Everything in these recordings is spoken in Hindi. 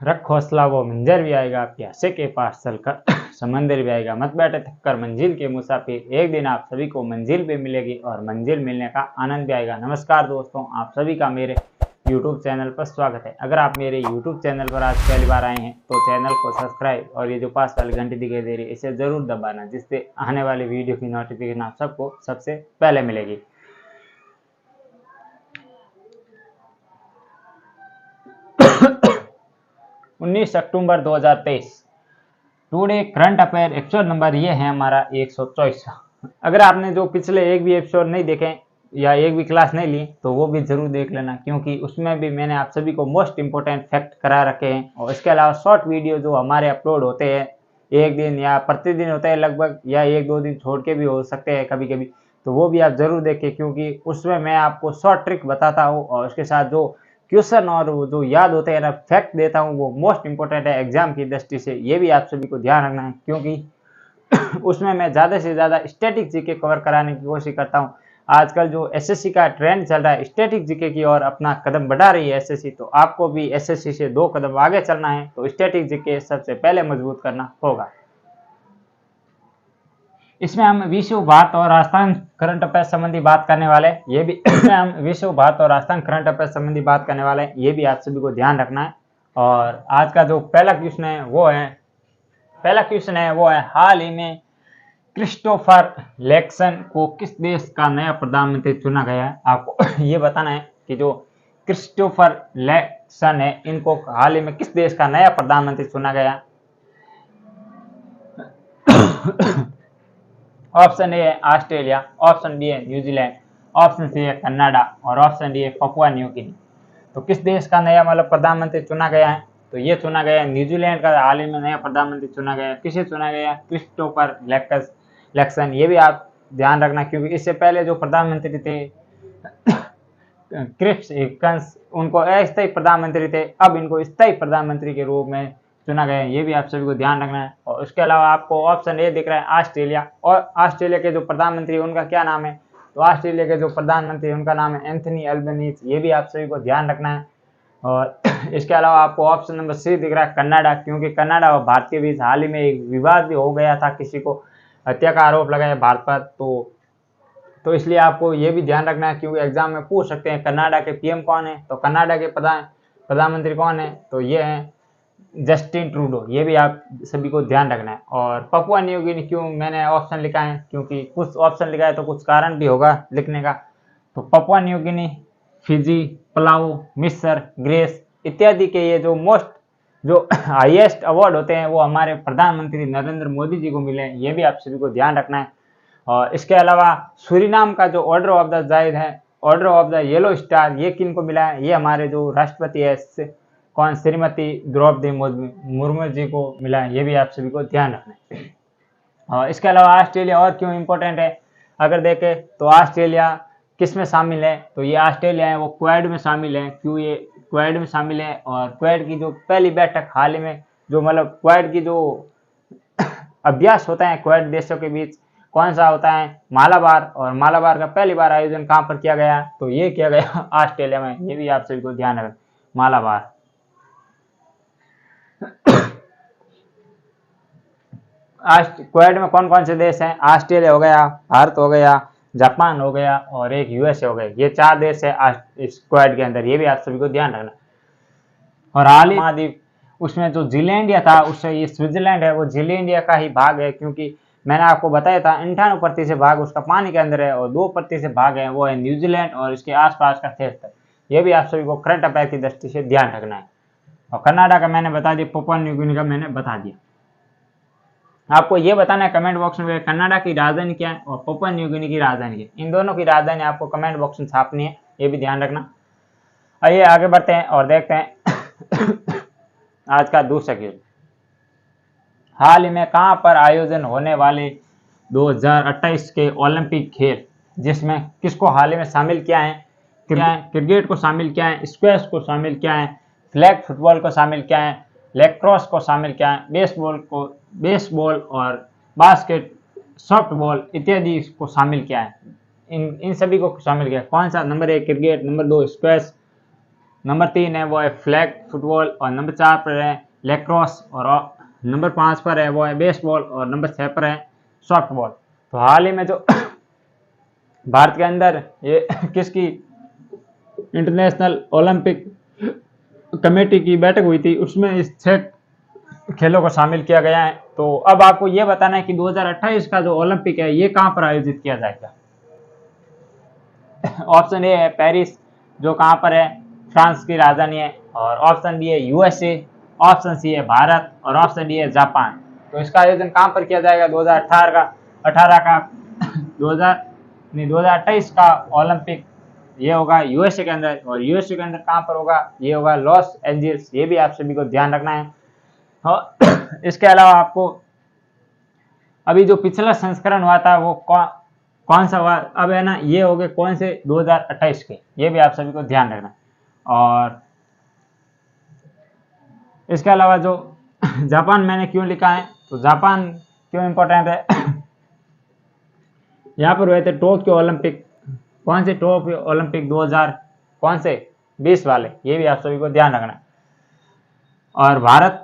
रख हौसला वो मंजर भी आएगा, प्यासे के पास चलकर समंदर भी आएगा। मत बैठे थककर मंजिल के मुसाफिर, एक दिन आप सभी को मंजिल भी मिलेगी और मंजिल मिलने का आनंद भी आएगा। नमस्कार दोस्तों, आप सभी का मेरे YouTube चैनल पर स्वागत है। अगर आप मेरे YouTube चैनल पर आज पहली बार आए हैं तो चैनल को सब्सक्राइब और ये जो पास वाली घंटी दिखाई दे रही है इसे ज़रूर दबाना, जिससे आने वाली वीडियो की नोटिफिकेशन आप सबको सबसे पहले मिलेगी। उन्नीस अक्टूबर 2023 today current affair episode number ये है हमारा 124। अगर आपने जो पिछले एक भी एपिसोड नहीं देखे या एक भी क्लास नहीं ली तो वो भी जरूर देख लेना, क्योंकि उसमें भी मैंने आप सभी को मोस्ट इंपोर्टेंट फैक्ट करा रखे हैं। और इसके अलावा शॉर्ट वीडियो जो हमारे अपलोड होते हैं एक दिन या प्रतिदिन होते हैं लगभग, या एक दो दिन छोड़ के भी हो सकते हैं कभी कभी, तो वो भी आप जरूर देखें, क्योंकि उसमें मैं आपको शॉर्ट ट्रिक बताता हूँ और उसके साथ जो क्वेश्चन और जो याद होते हैं ना फैक्ट देता हूँ वो मोस्ट इंपोर्टेंट है एग्जाम की दृष्टि से। ये भी आप सभी को ध्यान रखना है, क्योंकि उसमें मैं ज़्यादा से ज़्यादा स्टैटिक जीके कवर कराने की कोशिश करता हूँ। आजकल जो एसएससी का ट्रेंड चल रहा है स्टैटिक जीके की ओर अपना कदम बढ़ा रही है एसएससी, तो आपको भी एसएससी से 2 कदम आगे चलना है, तो स्टैटिक जीके सबसे पहले मजबूत करना होगा। इसमें हम विश्व भारत और राजस्थान करंट अफेयर संबंधी बात करने वाले हैं। ये भी हम विश्व भारत और राजस्थान करंट अफेयर संबंधी बात करने वाले हैं, ये भी आप सभी को ध्यान रखना है। और आज का जो पहला क्वेश्चन है वो है हाल ही में क्रिस्टोफर लैक्सन को किस देश का नया प्रधानमंत्री चुना गया है। आपको ये बताना है कि जो क्रिस्टोफर लैक्सन है इनको हाल ही में किस देश का नया प्रधानमंत्री चुना गया। ऑप्शन ए है ऑस्ट्रेलिया, ऑप्शन बी है न्यूजीलैंड, ऑप्शन सी है कनाडा और ऑप्शन डी है पपुआ न्यू गिनी। तो किस देश का नया प्रधानमंत्री चुना गया है, तो ये चुना गया है न्यूजीलैंड का हाल ही में नया प्रधानमंत्री चुना गया है। किसे चुना गया है? क्रिस्टोफर लैक्सन। ये भी आप ध्यान रखना, क्योंकि इससे पहले जो प्रधानमंत्री थे क्रिप्स हिकन्स, उनको अस्थायी प्रधानमंत्री थे, अब इनको स्थायी प्रधानमंत्री के रूप में चुना गया है। ये भी आप सभी को ध्यान रखना है। और उसके अलावा आपको ऑप्शन ए दिख रहा है ऑस्ट्रेलिया, और ऑस्ट्रेलिया के जो प्रधानमंत्री उनका क्या नाम है, तो ऑस्ट्रेलिया के जो प्रधानमंत्री उनका नाम है एंथनी अल्बनीज। ये भी आप सभी को ध्यान रखना है। और इसके अलावा आपको ऑप्शन नंबर सी दिख रहा है कनाडा, क्योंकि कनाडा और भारत के बीच हाल ही में एक विवाद भी हो गया था, किसी को हत्या का आरोप लगाया भारत पर, तो इसलिए आपको ये भी ध्यान रखना है, क्योंकि एग्जाम में पूछ सकते हैं कनाडा के पीएम कौन है, तो कनाडा के प्रधानमंत्री कौन है, तो ये है जस्टिन ट्रूडो। ये भी आप सभी को ध्यान रखना है। और पपुआ न्यू गिनी क्यों मैंने ऑप्शन लिखा है, क्योंकि कुछ ऑप्शन लिखा है तो कुछ कारण भी होगा लिखने का। तो Papua New Guinea, Fiji, Palau, मिस्र, ग्रेस इत्यादि के ये जो हाईएस्ट अवार्ड होते हैं वो हमारे प्रधानमंत्री नरेंद्र मोदी जी को मिले हैं। ये भी आप सभी को ध्यान रखना है। और इसके अलावा सूरीनाम का जो ऑर्डर ऑफ द जायद है, order of the yellow star, ये किन को मिला है? ये हमारे जो राष्ट्रपति है कौन, श्रीमती द्रौपदी मुर्मू जी को मिला है। ये भी आप सभी को ध्यान रखना है। और इसके अलावा ऑस्ट्रेलिया और क्यों इम्पोर्टेंट है, अगर देखें तो ऑस्ट्रेलिया किस में शामिल है, तो ये ऑस्ट्रेलिया है वो क्वाड में शामिल है। क्यों ये क्वाड में शामिल है? और क्वाड की जो पहली बैठक हाल ही में जो क्वाड की जो अभ्यास होता है क्वाड देशों के बीच, कौन सा होता है? मालाबार। और मालाबार का पहली बार आयोजन कहाँ पर किया गया? तो ये किया गया ऑस्ट्रेलिया में। ये भी आप सभी को ध्यान रखना, मालाबार। क्वाड में कौन कौन से देश हैं? ऑस्ट्रेलिया हो गया, भारत हो गया, जापान हो गया और एक यूएसए हो गया। ये 4 देश है इस क्वाड के अंदर। ये भी आप सभी को ध्यान रखना। और हाल ही महाद्वीप उसमें जो जिलैंडिया था, उससे ये स्विट्जरलैंड है वो जिलैंडिया का ही भाग है, क्योंकि मैंने आपको बताया था 98% भाग उसका पानी के अंदर है और 2% भाग है वो है न्यूजीलैंड और इसके आसपास का क्षेत्र। ये भी आप सभी को करंट अफेयर की दृष्टि से ध्यान रखना है। और कनाडा का मैंने बता दिया, पपुआ न्यू गिनी का मैंने बता दिया। आपको ये बताना है कमेंट बॉक्स में कनाडा की राजधानी क्या है और पपुआ न्यू गिनी की राजधानी है। इन दोनों की राजधानी आपको कमेंट बॉक्स में छापनी है, ये भी ध्यान रखना। आइए आगे बढ़ते हैं और देखते हैं आज का दूसरा क्वेश्चन। हाल ही में कहां पर आयोजन होने वाले 2028 के ओलंपिक खेल, जिसमें किसको हाल ही में शामिल किया है? क्रिकेट को शामिल किया है, स्क्वैश को शामिल किया है, फ्लैग फुटबॉल को शामिल किया है, लैक्रोस को शामिल किया है, बेसबॉल और बास्केट सॉफ्टबॉल इत्यादि को शामिल किया है। इन सभी को शामिल किया। कौन सा? Number 1 cricket, number 2 squash, number 3 है वो है फ्लैग फुटबॉल, और नंबर 4 पर है लैक्रोस, और नंबर 5 पर है वो है बेसबॉल, और नंबर 6 पर है सॉफ्टबॉल। तो हाल ही में जो भारत के अंदर ये किसकी इंटरनेशनल ओलंपिक कमेटी की बैठक हुई थी, उसमें इस 6 खेलों को शामिल किया गया है। तो अब आपको ये बताना है कि 2028 का जो ओलंपिक है ये कहाँ पर आयोजित किया जाएगा। ऑप्शन ए है पेरिस, जो कहाँ पर है, फ्रांस की राजधानी है, और ऑप्शन बी है यूएसए, ऑप्शन सी है भारत, और ऑप्शन डी है जापान। तो इसका आयोजन कहाँ पर किया जाएगा 2018 का 2028 का ओलंपिक ये होगा यूएसए के अंदर, और यूएसए के अंदर कहाँ पर होगा, ये होगा लॉस एंजल्स। ये भी आप सभी को ध्यान रखना है। और इसके अलावा आपको अभी जो पिछला संस्करण हुआ था वो कौन सा हुआ, अब है ना, ये हो गए कौन से 2028 के, ये भी आप सभी को ध्यान रखना। और इसके अलावा जो जापान मैंने क्यों लिखा है, तो जापान क्यों इंपॉर्टेंट है, यहाँ पर हुए थे टोक्यो ओलंपिक, कौन से टोक्यो ओलंपिक 2020 वाले, ये भी आप सभी को ध्यान रखना है। और भारत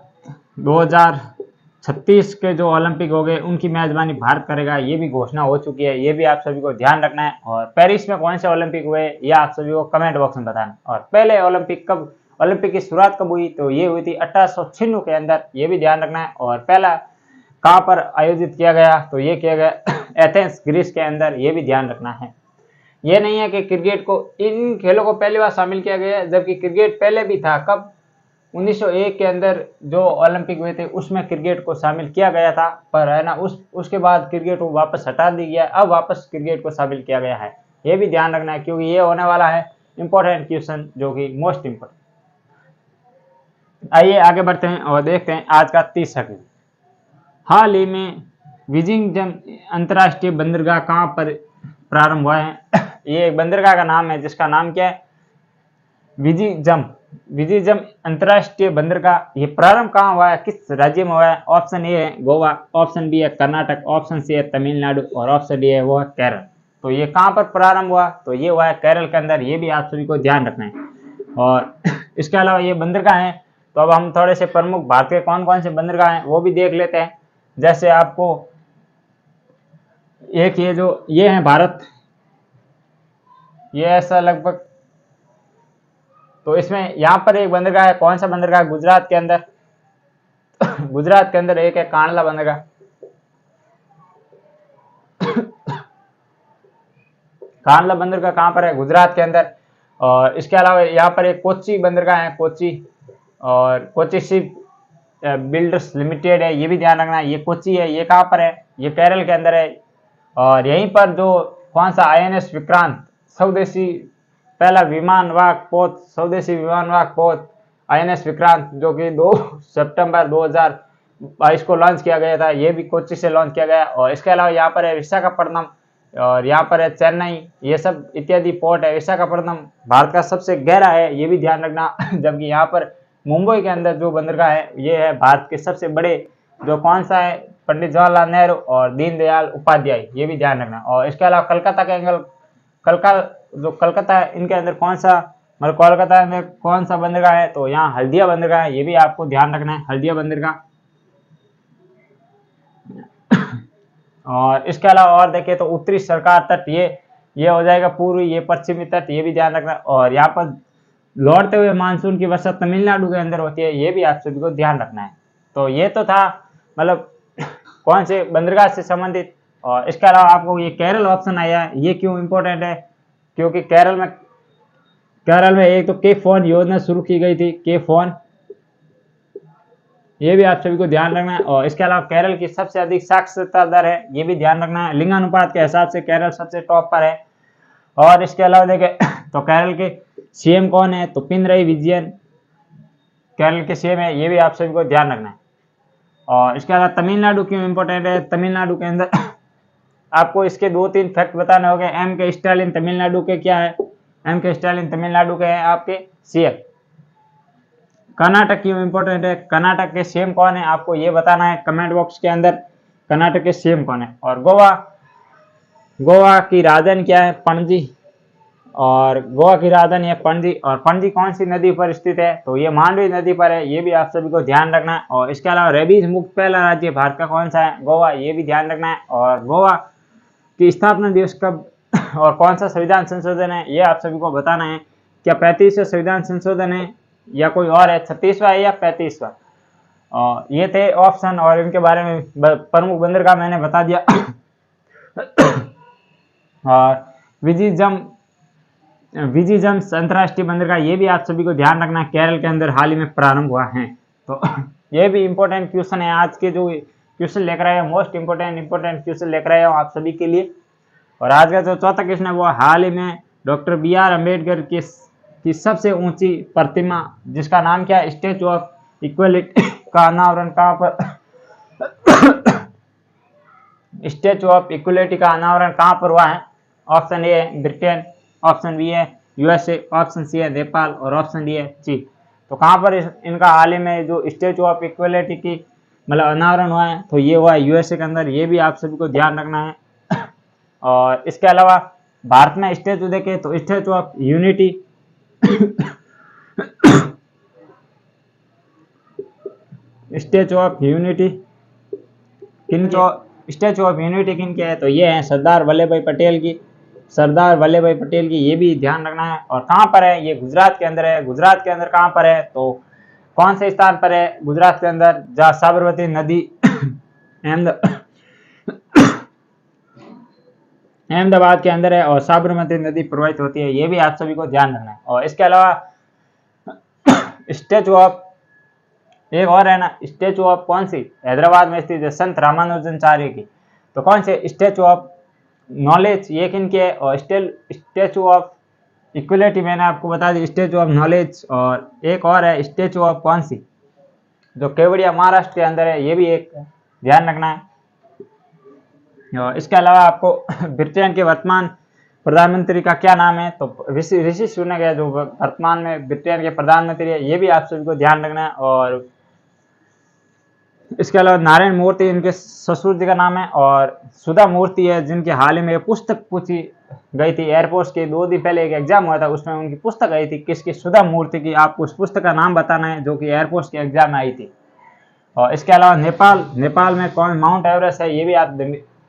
2036 के जो ओलंपिक हो गए उनकी मेजबानी भारत करेगा, ये भी घोषणा हो चुकी है, ये भी आप सभी को ध्यान रखना है। और पेरिस में कौन से ओलंपिक हुए ये आप सभी को कमेंट बॉक्स में बताना। और पहले ओलंपिक की शुरुआत कब हुई, तो ये हुई थी 1896 के अंदर, ये भी ध्यान रखना है। और पहला कहाँ पर आयोजित किया गया, तो ये किया गया एथेंस ग्रीस के अंदर, ये भी ध्यान रखना है। ये नहीं है कि क्रिकेट को इन खेलों को पहली बार शामिल किया गया, जबकि क्रिकेट पहले भी था। कब, 1901 के अंदर जो ओलंपिक हुए थे उसमें क्रिकेट को शामिल किया गया था, पर है ना उसके बाद क्रिकेट को वापस हटा दिया गया, अब वापस क्रिकेट को शामिल किया गया है। ये भी ध्यान रखना है, क्योंकि ये होने वाला है इंपॉर्टेंट क्वेश्चन, जो कि मोस्ट इंपॉर्टेंट। आइए आगे बढ़ते हैं और देखते हैं आज का 30 क्वेश्चन। हाल ही में विजिंगटन अंतर्राष्ट्रीय बंदरगाह कहाँ पर प्रारंभ हुआ है। ये एक बंदरगाह का नाम है जिसका नाम क्या है, विजिंगटन अंतर्राष्ट्रीय बंदरगाह। ये प्रारंभ कहाँ हुआ है, किस राज्य में हुआ है। ऑप्शन ए है गोवा, ऑप्शन बी है कर्नाटक, ऑप्शन सी है तमिलनाडु, और ऑप्शन डी है वो है केरल। तो ये कहाँ पर प्रारंभ हुआ, तो ये हुआ है केरल के अंदर, ये भी आप सभी को ध्यान रखना है। और इसके अलावा ये बंदरगाह है, तो अब हम थोड़े से प्रमुख भारत के कौन कौन से बंदरगाह हैं वो भी देख लेते हैं। जैसे आपको एक ये है भारत, ये ऐसा लगभग, तो इसमें यहाँ पर एक बंदरगाह है, कौन सा बंदरगाह, गुजरात के अंदर गुजरात के अंदर एक है कांडला बंदरगाह। कांडला बंदरगाह कहाँ पर है, गुजरात के अंदर। और इसके अलावा यहाँ पर एक कोच्चि बंदरगाह है, कोच्चि, और कोच्चि शिप बिल्डर्स लिमिटेड है, ये भी ध्यान रखना है। ये कोच्चि है, ये कहाँ पर है, ये केरल के अंदर है। और यहीं पर जो कौन सा INS विक्रांत, स्वदेशी पहला विमानवाहक पोत, स्वदेशी विमानवाहक पोत INS विक्रांत, जो कि 2 सितंबर 2022 को लॉन्च किया गया था, ये भी कोच्चि से लॉन्च किया गया। और इसके अलावा यहाँ पर है विशाखापट्टनम, और यहाँ पर है चेन्नई, ये सब इत्यादि पोर्ट है। विशाखापट्टनम भारत का सबसे गहरा है, ये भी ध्यान रखना। जबकि यहाँ पर मुंबई के अंदर जो बंदरगाह है ये है भारत के सबसे बड़े, जो कौन सा है, पंडित जवाहरलाल नेहरू और दीनदयाल उपाध्याय, ये भी ध्यान रखना। और इसके अलावा कलकत्ता के अंदर कलकत्ता है, इनके अंदर कौन सा, मतलब कोलकाता में कौन सा बंदरगाह है, तो यहाँ हल्दिया बंदरगाह है, ये भी आपको ध्यान रखना है, हल्दिया बंदरगाह। और इसके अलावा और देखें तो उत्तरी सरकार तट, ये हो जाएगा पूर्वी, ये पश्चिमी तट, ये भी ध्यान रखना। और यहाँ पर लौटते हुए मानसून की वर्षा तमिलनाडु के अंदर होती है, ये भी आप सभी को ध्यान रखना है। तो ये तो था मतलब कौन से बंदरगाह से संबंधित। और इसके अलावा आपको ये केरल ऑप्शन आया है, ये क्यों इंपॉर्टेंट है, क्योंकि केरल में एक तो के फोन योजना शुरू की गई थी, के फोन, ये भी आप सभी को ध्यान रखना है। और इसके अलावा केरल की सबसे अधिक साक्षरता दर है, ये भी ध्यान रखना है। लिंगानुपात के हिसाब से केरल सबसे टॉप पर है। और इसके अलावा देखें तो केरल के CM कौन है, तो पिनरई विजयन केरल के CM है, ये भी आप सभी को ध्यान रखना है। और इसके अलावा तमिलनाडु क्यों इंपॉर्टेंट है, तमिलनाडु के अंदर आपको इसके 2-3 फैक्ट बताने होंगे। M.K. स्टालिन तमिलनाडु के क्या है, M.K. स्टालिन तमिलनाडु के हैं आपके CM। कर्नाटक क्यों इंपॉर्टेंट है, कर्नाटक के CM कौन है, आपको ये बताना है कमेंट बॉक्स के अंदर, कर्नाटक के CM कौन है। और गोवा की राजधानी क्या है, पणजी, और गोवा की राजधानी है पणजी। और पणजी कौन सी नदी पर स्थित है, तो ये मांडवी नदी पर है, ये भी आप सभी को ध्यान रखना है। और इसके अलावा रेबीज मुक्त पहला राज्य भारत का कौन सा है, गोवा, ये भी ध्यान रखना है। और गोवा की स्थापना दिवस कब और कौन सा संविधान संशोधन है, ये आप सभी को बताना है। क्या 35वां संविधान संशोधन है या कोई और है, 36वां है या 35वां। और ये थे ऑप्शन, और इनके बारे में प्रमुख बंदरगाह मैंने बता दिया। और विजिजम्स अंतर्राष्ट्रीय बंदरगाह, ये भी आप सभी को ध्यान रखना, केरल के अंदर हाल ही में प्रारंभ हुआ है। तो ये भी इंपॉर्टेंट क्वेश्चन है, आज के जो क्वेश्चन लेकर आए मोस्ट इंपॉर्टेंट क्वेश्चन लेकर आया हूँ आप सभी के लिए। और आज का जो चौथा क्वेश्चन है वो हाल ही में डॉक्टर BR अम्बेडकर की सबसे ऊंची प्रतिमा, जिसका नाम क्या है, स्टैचू ऑफ इक्वलिटी, का अनावरण कहाँ पर स्टैचू ऑफ इक्वलिटी का अनावरण कहाँ पर हुआ है। ऑप्शन ए है ब्रिटेन, ऑप्शन बी है USA, ऑप्शन सी है नेपाल और ऑप्शन डी है चीन। तो कहाँ पर इनका हाल ही में जो स्टैचू ऑफ इक्वलिटी की मतलब अनावरण हुआ है, तो ये हुआ है USA के अंदर, ये भी आप सभी को ध्यान रखना है। और इसके अलावा भारत में स्टैचू देखें तो statue of unity statue of unity किन के है, तो ये है सरदार वल्लभ भाई पटेल की, ये भी ध्यान रखना है। और कहाँ पर है, ये गुजरात के अंदर है। गुजरात के अंदर कहाँ पर है, तो कौन से स्थान पर है गुजरात के अंदर, जहाँ साबरमती नदी अहमदाबाद के अंदर है और साबरमती नदी प्रवाहित होती है, ये भी आप सभी को ध्यान रखना है। और इसके अलावा स्टैचू ऑफ एक और है ना, स्टैचू ऑफ कौन सी, हैदराबाद में स्थित है संत रामानुजनाचार्य की। तो कौन से स्टैचू ऑफ नॉलेज, ये किन के है। और स्टैचू ऑफ इक्वलिटी मैंने आपको बता दी, स्टैचू ऑफ नॉलेज। और एक और है स्टैचू ऑफ कौन सी, जो केवड़िया महाराष्ट्र के अंदर है, ये भी एक ध्यान रखना है। और इसके अलावा आपको ब्रिटेन के वर्तमान प्रधानमंत्री का क्या नाम है, तो ऋषि सुनक है जो वर्तमान में ब्रिटेन के प्रधानमंत्री है, ये भी आप सभी को ध्यान रखना है। और इसके अलावा नारायण मूर्ति इनके ससुर जी का नाम है। और सुधा मूर्ति है जिनके हाल ही में पुस्तक पूछी गई थी एयरफोर्स के 2 दिन पहले एक एग्जाम हुआ था, उसमें उनकी पुस्तक आई थी किसकी, सुधा मूर्ति की। आपको उस पुस्तक का नाम बताना है जो कि एयरफोर्स के एग्जाम में आई थी। और इसके अलावा नेपाल में कौन माउंट एवरेस्ट है, ये भी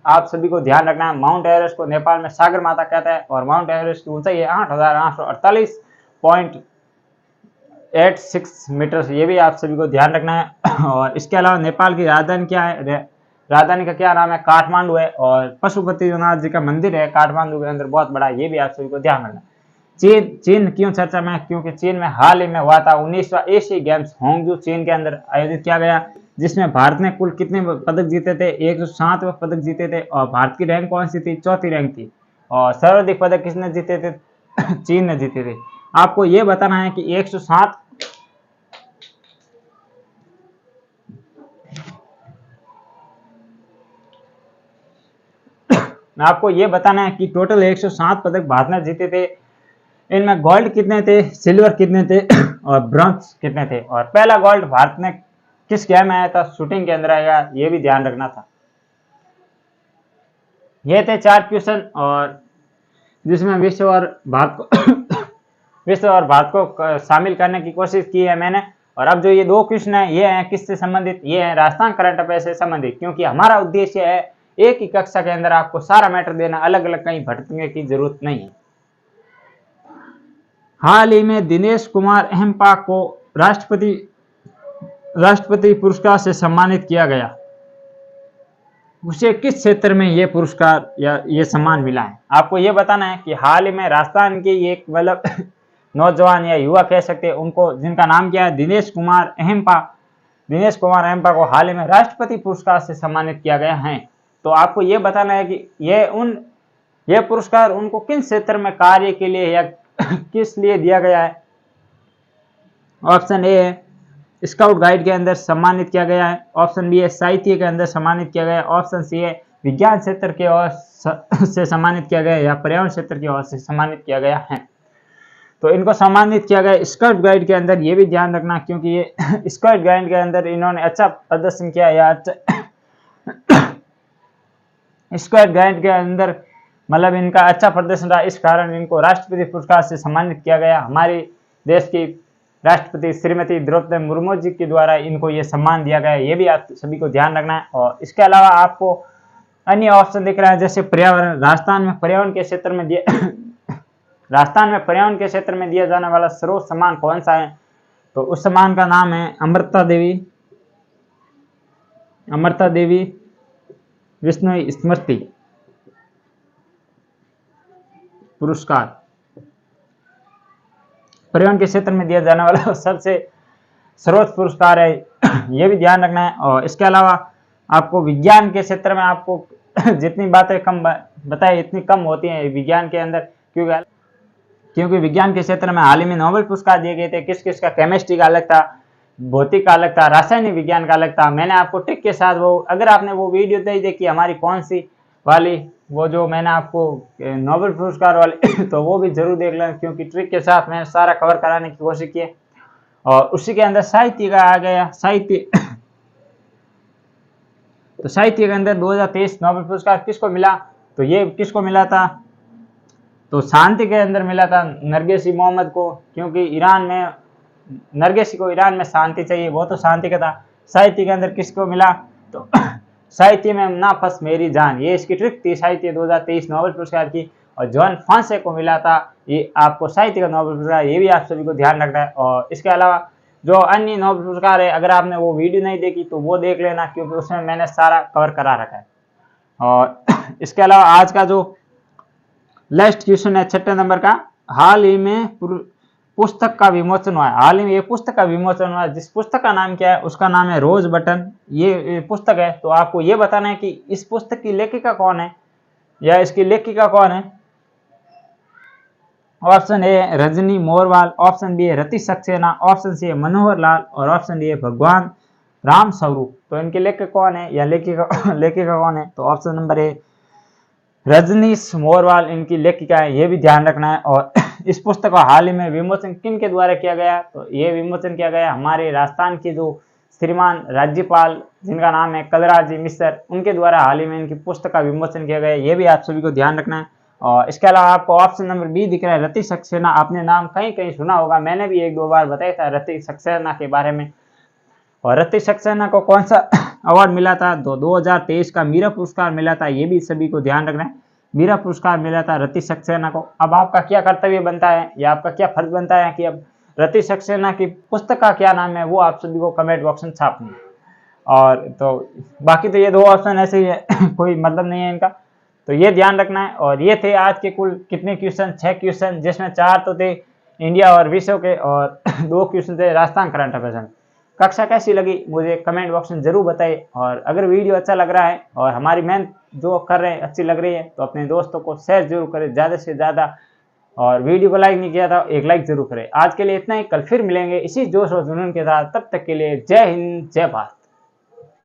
आप सभी को ध्यान रखना है। माउंट एवरेस्ट को नेपाल में सागर माता कहता है। और माउंट एवरेस्ट की ऊंचाई है 8,848.86 मीटर, ये भी आप सभी को ध्यान रखना है। और इसके अलावा नेपाल की राजधानी क्या है, राजधानी का क्या नाम है, काठमांडू है। और पशुपतिनाथ जी का मंदिर है काठमांडू के अंदर, बहुत बड़ा, ये भी आप सभी को ध्यान रखना है। चीन क्यों चर्चा में, क्योंकि चीन में हाल ही में हुआ था 19वां एशियाई गेम्स होंगजू चीन के अंदर आयोजित किया गया, जिसमें भारत ने कुल कितने पदक जीते थे, 107 पदक जीते थे। और भारत की रैंक कौन सी थी, 4थी रैंक थी। और सर्वाधिक पदक किसने जीते थे, चीन ने जीते थे। आपको ये बताना है कि 107 आपको ये बताना है कि टोटल 107 पदक भारत ने जीते थे। इनमें गोल्ड कितने थे, सिल्वर कितने थे और ब्रॉन्ज कितने थे। और पहला गोल्ड भारत ने किस गेम में आया था, शूटिंग के अंदर आएगा, ये भी ध्यान रखना था। ये थे 4 क्वेश्चन, और जिसमें विश्व और भारत को शामिल करने की कोशिश की है मैंने। और अब जो ये 2 क्वेश्चन है, ये हैं किससे संबंधित, ये है राजस्थान करंट अफेयर से संबंधित, क्योंकि हमारा उद्देश्य है एक ही कक्षा के अंदर आपको सारा मैटर देना, अलग अलग कहीं भटकने की जरूरत नहीं है। हाल ही में दिनेश कुमार अहम्पा को राष्ट्रपति पुरस्कार से सम्मानित किया गया, उसे किस क्षेत्र में ये पुरस्कार या ये सम्मान मिला है। आपको ये बताना है कि हाल ही में राजस्थान के एक मतलब नौजवान या युवा कह सकते हैं उनको, जिनका नाम क्या है, दिनेश कुमार अहम्पा को हाल ही में राष्ट्रपति पुरस्कार से सम्मानित किया गया है। तो आपको ये बताना है कि ये पुरस्कार उनको किन क्षेत्र में कार्य के लिए या किस लिए दिया गया है। ऑप्शन ए है स्काउट गाइड के अंदर सम्मानित किया गया है, ऑप्शन बी है साहित्य के अंदर सम्मानित किया गया है, ऑप्शन सी है विज्ञान क्षेत्र की ओर से सम्मानित किया गया है, या पर्यावरण क्षेत्र की ओर से सम्मानित किया गया है। तो इनको सम्मानित किया गया स्काउट गाइड के अंदर, ये भी ध्यान रखना क्योंकि ये स्काउट गाइड के अंदर इन्होंने अच्छा प्रदर्शन किया या स्काउट गाइड के अंदर मतलब इनका अच्छा प्रदर्शन रहा, इस कारण इनको राष्ट्रपति पुरस्कार से सम्मानित किया गया। हमारे देश की राष्ट्रपति श्रीमती द्रौपदी मुर्मू जी के द्वारा इनको ये सम्मान दिया गया, ये भी आप सभी को ध्यान रखना है। और इसके अलावा आपको अन्य ऑप्शन दिख रहा है, जैसे पर्यावरण। राजस्थान में पर्यावरण के क्षेत्र में राजस्थान में पर्यावरण के क्षेत्र में दिया जाने वाला सर्वोच्च सम्मान कौन सा है? तो उस सम्मान का नाम है अमृता देवी विश्नोई स्मृति पुरस्कार। पर्यावरण के क्षेत्र में दिया जाने वाला सबसे सर्वोच्च पुरस्कार है, यह भी ध्यान रखना है। और इसके अलावा आपको विज्ञान के क्षेत्र में आपको जितनी बातें कम बताए इतनी कम होती हैं विज्ञान के अंदर, क्योंकि विज्ञान के क्षेत्र में हाल ही में नोबेल पुरस्कार दिए गए थे। किस किस का? केमिस्ट्री का अलग था, भौतिक का अलग था, रासायनिक विज्ञान का अलग था। मैंने आपको ट्रिक के साथ वो, अगर आपने वो वीडियो नहीं देखी हमारी कौन सी वाली, वो जो मैंने आपको नोबेल पुरस्कार वाले तो वो भी जरूर देख लें, क्योंकि ट्रिक के साथ मैंने सारा कवर कराने की कोशिश की। और उसी के अंदर साहित्य का आ गया, साहित्य तो साहित्य के अंदर 2023 नोबेल पुरस्कार किसको मिला? तो ये किसको मिला था? तो शांति के अंदर मिला था नरगिस मोहम्मद को, क्योंकि ईरान में नरगिस को ईरान में शांति चाहिए, वो तो शांति का था। साहित्य के अंदर किसको मिला? तो साहित्य में ना फंस मेरी जान, ये इसकी ट्रिक थी साहित्य 2023 नोबेल पुरस्कार की। और जॉन फ्रांसे को मिला था ये आपको साहित्य का नोबेल पुरस्कार, ये भी आप सभी को ध्यान रखना है। और इसके अलावा जो अन्य नोबेल पुरस्कार है, अगर आपने वो वीडियो नहीं देखी तो वो देख लेना, क्योंकि उसमें मैंने सारा कवर करा रखा है। और इसके अलावा आज का जो लास्ट क्वेश्चन है 6 नंबर का, हाल ही में पुस्तक का विमोचन हुआ है। हाल ही में ये पुस्तक का विमोचन हुआ है, जिस पुस्तक का नाम क्या है? उसका नाम है रोज बटन। ये पुस्तक है, तो आपको ये बताना है कि इस पुस्तक की लेखिका कौन है या इसकी लेखिका कौन है। ऑप्शन ए है रजनी मोरवाल, ऑप्शन बी है रति सक्सेना, ऑप्शन सी है मनोहर लाल और ऑप्शन डी है भगवान राम स्वरूप। तो इनके लेखक कौन है या लेखिका कौन है? तो option number A Rajneesh Morwal इनकी लेखिका है, ये भी ध्यान रखना है। और इस पुस्तक का हाल ही में विमोचन किन के द्वारा किया गया? तो ये विमोचन किया गया हमारे राजस्थान के जो श्रीमान राज्यपाल जिनका नाम है कलराज मिश्र, उनके द्वारा हाल ही में इनकी पुस्तक का विमोचन किया गया, ये भी आप सभी को ध्यान रखना है। और इसके अलावा आपको ऑप्शन नंबर बी दिख रहा है रति सक्सेना। आपने नाम कहीं कहीं सुना होगा, मैंने भी 1-2 बार बताया था रति सक्सेना के बारे में। और रति सक्सेना को कौन सा अवार्ड मिला था? 2023 का मीरा पुरस्कार मिला था, ये भी सभी को ध्यान रखना है। मीरा पुरस्कार मिला था रति सक्सेना को। अब आपका क्या कर्तव्य बनता है या आपका क्या फर्ज बनता है कि अब रति सक्सेना की पुस्तक का क्या नाम है वो आप सभी को कमेंट बॉक्स में छापना है। और तो बाकी तो ये 2 ऑप्शन ऐसे ही है कोई मतलब नहीं है इनका, तो ये ध्यान रखना है। और ये थे आज के कुल कितने क्वेश्चन? 6 क्वेश्चन, जिसमें 4 तो थे इंडिया और विश्व के और 2 क्वेश्चन थे राजस्थान करंट अफेयर। कक्षा कैसी लगी मुझे कमेंट बॉक्स में जरूर बताइए। और अगर वीडियो अच्छा लग रहा है और हमारी मेहनत जो कर रहे हैं अच्छी लग रही है तो अपने दोस्तों को शेयर जरूर करें ज़्यादा से ज़्यादा। और वीडियो को लाइक नहीं किया था एक लाइक जरूर करें। आज के लिए इतना ही, कल फिर मिलेंगे इसी जोश और जुनून के साथ। तब तक के लिए जय हिंद जय भारत।